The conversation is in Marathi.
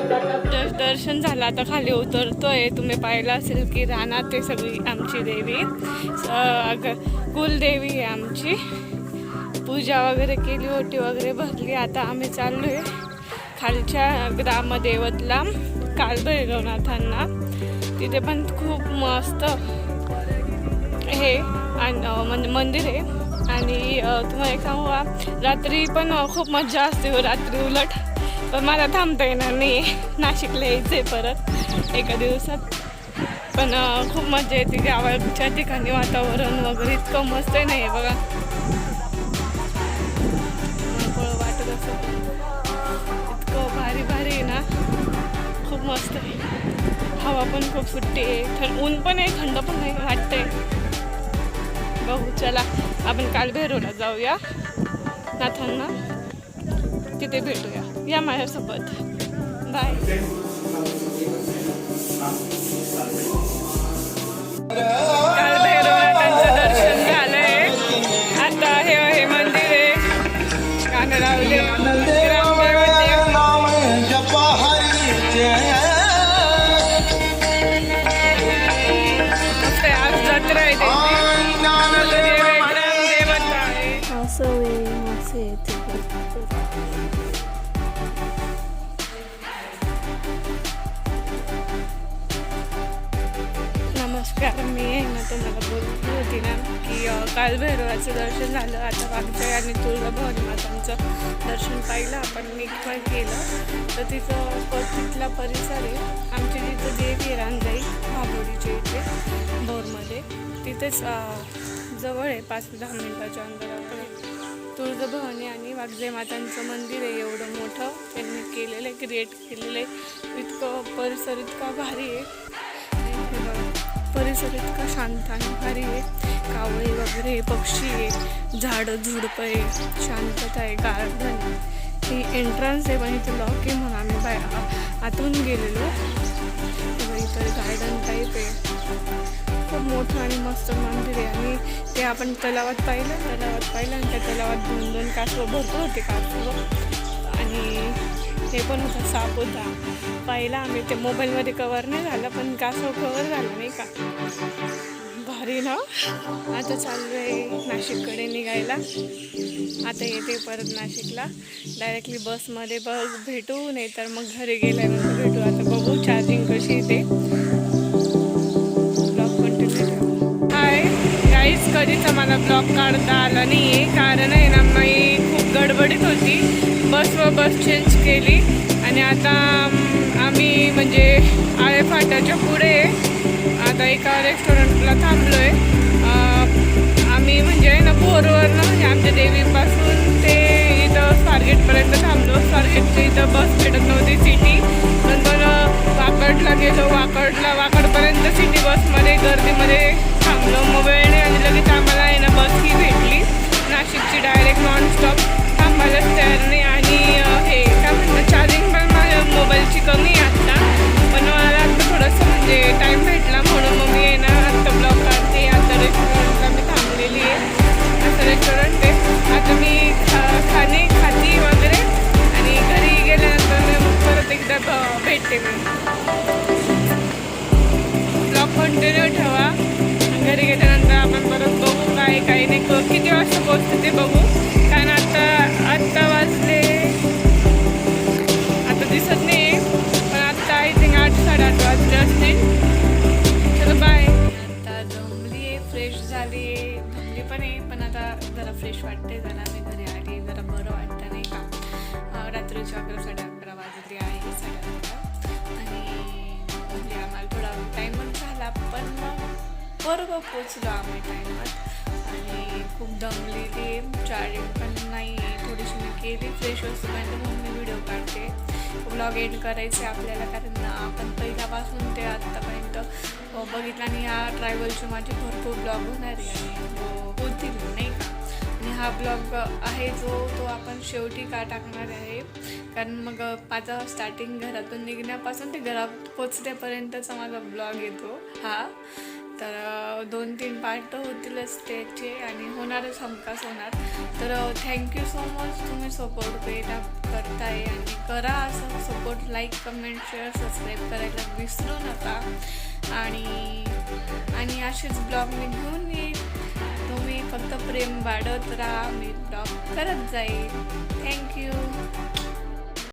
दर्शन झालं, आता खाली उतरतोय. तुम्ही पाहिलं असेल की रानात ते सगळी आमची देवी कुलदेवी आहे आमची. पूजा वगैरे केली, ओटी वगैरे भरली. आता आम्ही चाललोय खालच्या ग्रामदेवतला कालभैरवनाथांना. तिथे पण खूप मस्त हे म्हणजे मंदिर आहे. आणि तुम्हाला एक सांगू का, रात्री पण खूप मजा असते हो, रात्री उलट. पण मला थांबता येणार नाही, नाशिकला यायचं आहे परत एका दिवसात. पण खूप मजा येते गावाच्या ठिकाणी. वातावरण वगैरे इतकं मस्त आहे ना, हे बघा वाटत असं इतकं भारी भारी आहे ना, खूप मस्त आहे. हवा पण खूप सुट्टी आहे, ऊन पण आहे, थंड पण आहे, वाटतंय. बघू चला, आपण कालभैरवला जाऊया नाथांना, तिथे भेटूया. या माझ्यासोबत. बाय. कालभैरवनाथांचं दर्शन झालंय. आता हे मंदिर आहे, गाणं लावले आज जत्रा आहे नमस्कार. मी आहे ना तुम्हाला बोलली होती ना की कालभैरवाचं दर्शन झालं. आता वाघजाई आणि तुळजाभवानी मातांचं दर्शन पाहिलं आपण, मी पण केलं. तर तिथला परिसर आहे आमच्या जिथं देवी रांजाई भाबोडीच्या इथे भोरमध्ये, तिथेच जवळ आहे 5-10 मिनिटाच्या अंतरावर तुळजाभवानी आणि वाघजाई मातांचं मंदिर आहे. एवढं मोठं त्यांनी केलेलं आहे, क्रिएट केलेलं आहे. इतकं परिसर इतका भारी आहे, परिसर इतका शांत आणि भारी आहे. कावळे वगैरे, पक्षी आहे, झाडं झुडपं आहे, शांतता आहे, गार्डन. ही एंट्रन्स आहे, पण इथे लॉक आहे म्हणून आम्ही आतून गेलेलो. इतर गार्डन टाईप आहे, खूप मोठं आणि मस्त मंदिर आहे. आणि ते आपण तलावात पाहिलं आणि त्या तलावात 2-2 कासवं भरपूर होते कासवं. आणि हे पण होता, साप होता. पाहिला आम्ही, ते मोबाईलमध्ये कवर नाही झालं, पण कासव कवर झालं नाही का. भारी ना. आता चालू आहे नाशिककडे निघायला. आता येते परत नाशिकला डायरेक्टली बसमध्ये भेटू, नाही तर मग घरी गेल्यानंतर भेटू. आता बघू चार्जिंग कशी येते. ब्लॉग कंटिन्यू ठेवू. हाय गाईज, कधीच मला ब्लॉग काढता आला नाही आहे, कारण आहे ना मी खूप गडबडीत होती. बस चेंज केली आणि आता आम्ही म्हणजे आळे फाट्याच्या पुढे आता एका रेस्टॉरंटला थांबलो आहे. आम्ही म्हणजे ना भोरवरनं, म्हणजे आमच्या देवीपासून ते इथं स्वारगेटपर्यंत थांबलो. स्वारगेटच्या इथं बस भेटत नव्हती सिटी. नंतर वाकडला गेलो, वाकडपर्यंत सिटी बसमध्ये गर्दीमध्ये थांबलो. मोबाईल आणि लगेच आम्हाला आहे ना बस ही भेटली नाशिकची, डायरेक्ट नॉनस्टॉप. थांबायलाच तयार नाही. आणि हे काय म्हणतात, चार्जिंग पण माझ्या मोबाईलची कमी आहे आत्ता, पण मला आता थोडंसं म्हणजे टाईम भेटला म्हणून मग मी आहे ना आत्ता ब्लॉग काढते. आता रेस्टॉरंटला मी थांबलेली आहे, असं रेस्टॉरंट आहे. आता मी खाती वगैरे आणि घरी गेल्यानंतर मग परत एकदा भेटते. मी ब्लॉग कंटिन्यू ठेवा. घरी गेल्यानंतर आपण परत बघू काय नाही, किती वाजता पोहोचते ते बघू. कारण आत्ता वाजले, आता दिसत नाही, पण आत्ता आय थिंक 8-8:30 वाजले असतील. चलो बाय. आता दमली आहे, फ्रेश झाली आहे, दमली पण आहे, पण आता जरा फ्रेश वाटते. जरा मी घरी आली, जरा बरं वाटतं नाही का. रात्रीच्या 11-11:30 वाजले आहे, 11:30. आणि आम्हाला थोडा टाईमच झाला, पण मग बरोबर पोचलो आम्ही टाईमात. आणि खूप दमलेली, चार्जिंग पण नाही आहे. थोडीशी मी केली फ्रेश होईपर्यंत, म्हणून मी व्हिडिओ काढते. ब्लॉग एंड करायचे आपल्याला, कारण आपण पहिल्यापासून ते आत्तापर्यंत बघितलं. आणि ह्या ट्रॅव्हलचे माझे भरपूर ब्लॉग होणार आहे आणि होतील नाही का. आणि हा ब्लॉग आहे तो आपण शेवटी का टाकणार आहे, कारण मग माझा स्टार्टिंग घरातून निघण्यापासून ते घरात पोचण्यापर्यंतचा माझा ब्लॉग येतो हा. तर 2-3 पार्ट होतीलच त्याचे, आणि होणारच, हमखास होणार. तर थँक्यू सो मच, तुम्ही सपोर्ट करताय आणि करा असं support. Like, comment, share, subscribe करायला विसरू नका. आणि असेच ब्लॉग मी घेऊन येईल. तुम्ही फक्त प्रेम वाढत राहा, मी ब्लॉग करत जाईल. थँक्यू.